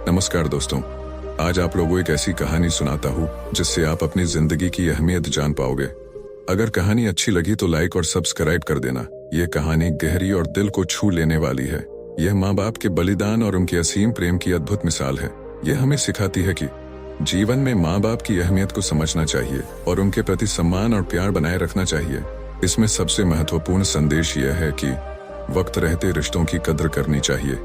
नमस्कार दोस्तों, आज आप लोगों को एक ऐसी कहानी सुनाता हूँ जिससे आप अपनी जिंदगी की अहमियत जान पाओगे। अगर कहानी अच्छी लगी तो लाइक और सब्सक्राइब कर देना। ये कहानी गहरी और दिल को छू लेने वाली है। यह माँ बाप के बलिदान और उनके असीम प्रेम की अद्भुत मिसाल है। यह हमें सिखाती है कि जीवन में माँ बाप की अहमियत को समझना चाहिए और उनके प्रति सम्मान और प्यार बनाए रखना चाहिए। इसमें सबसे महत्वपूर्ण संदेश यह है कि वक्त रहते रिश्तों की कद्र करनी चाहिए।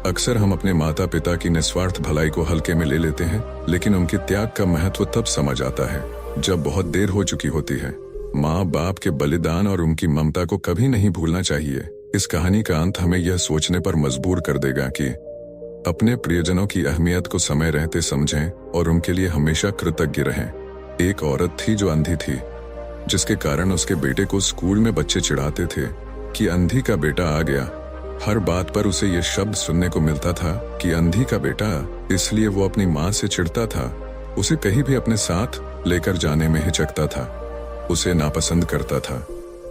अक्सर हम अपने माता पिता की निस्वार्थ भलाई को हल्के में ले लेते हैं, लेकिन उनके त्याग का महत्व तब समझ आता है जब बहुत देर हो चुकी होती है। माँ बाप के बलिदान और उनकी ममता को कभी नहीं भूलना चाहिए। इस कहानी का अंत हमें यह सोचने पर मजबूर कर देगा कि अपने प्रियजनों की अहमियत को समय रहते समझें और उनके लिए हमेशा कृतज्ञ रहें। एक औरत थी जो अंधी थी, जिसके कारण उसके बेटे को स्कूल में बच्चे चिढ़ाते थे कि अंधी का बेटा आ गया। हर बात पर उसे ये शब्द सुनने को मिलता था कि अंधी का बेटा, इसलिए वो अपनी माँ से चिढ़ता था। उसे कहीं भी अपने साथ लेकर जाने में हिचकता था, उसे नापसंद करता था।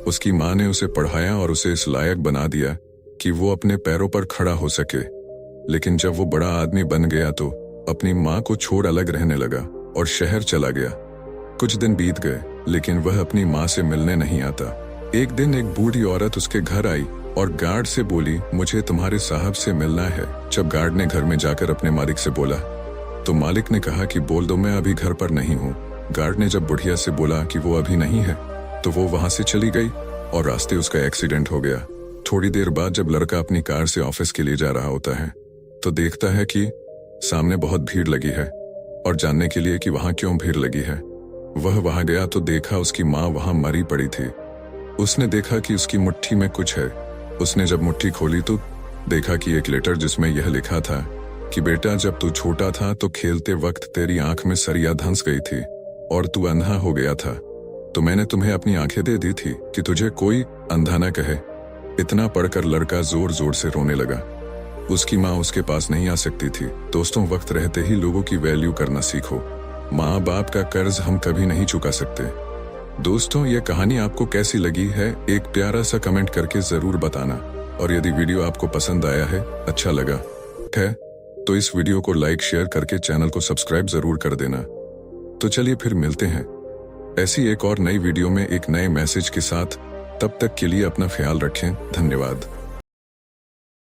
उसकी माँ ने उसे पढ़ाया और उसे इस लायक बना दिया कि वो अपने पैरों पर खड़ा हो सके। लेकिन जब वो बड़ा आदमी बन गया तो अपनी माँ को छोड़ अलग रहने लगा और शहर चला गया। कुछ दिन बीत गए, लेकिन वह अपनी माँ से मिलने नहीं आता। एक दिन एक बूढ़ी औरत उसके घर आई और गार्ड से बोली, मुझे तुम्हारे साहब से मिलना है। जब गार्ड ने घर में जाकर अपने मालिक से बोला तो मालिक ने कहा कि बोल दो मैं अभी घर पर नहीं हूँ। गार्ड ने जब बुढ़िया से बोला कि वो अभी नहीं है तो वो वहां से चली गई और रास्ते उसका एक्सीडेंट हो गया। थोड़ी देर बाद जब लड़का अपनी कार से ऑफिस के लिए जा रहा होता है तो देखता है कि सामने बहुत भीड़ लगी है और जानने के लिए कि वहां क्यों भीड़ लगी है वह वहां गया तो देखा उसकी माँ वहां मरी पड़ी थी। उसने देखा कि उसकी मुट्ठी में कुछ है। उसने जब मुट्ठी खोली तो देखा कि एक लेटर जिसमें यह लिखा था कि बेटा, जब तू छोटा था तो खेलते वक्त तेरी आंख में सरिया धंस गई थी और तू अंधा हो गया था, तो मैंने तुम्हें अपनी आंखें दे दी थी कि तुझे कोई अंधा न कहे। इतना पढ़कर लड़का जोर जोर से रोने लगा। उसकी माँ उसके पास नहीं आ सकती थी। दोस्तों, वक्त रहते ही लोगों की वैल्यू करना सीखो। माँ बाप का कर्ज हम कभी नहीं चुका सकते। दोस्तों, ये कहानी आपको कैसी लगी है एक प्यारा सा कमेंट करके जरूर बताना। और यदि वीडियो आपको पसंद आया है, अच्छा लगा है तो इस वीडियो को लाइक शेयर करके चैनल को सब्सक्राइब जरूर कर देना। तो चलिए फिर मिलते हैं ऐसी एक और नई वीडियो में एक नए मैसेज के साथ। तब तक के लिए अपना ख्याल रखें। धन्यवाद।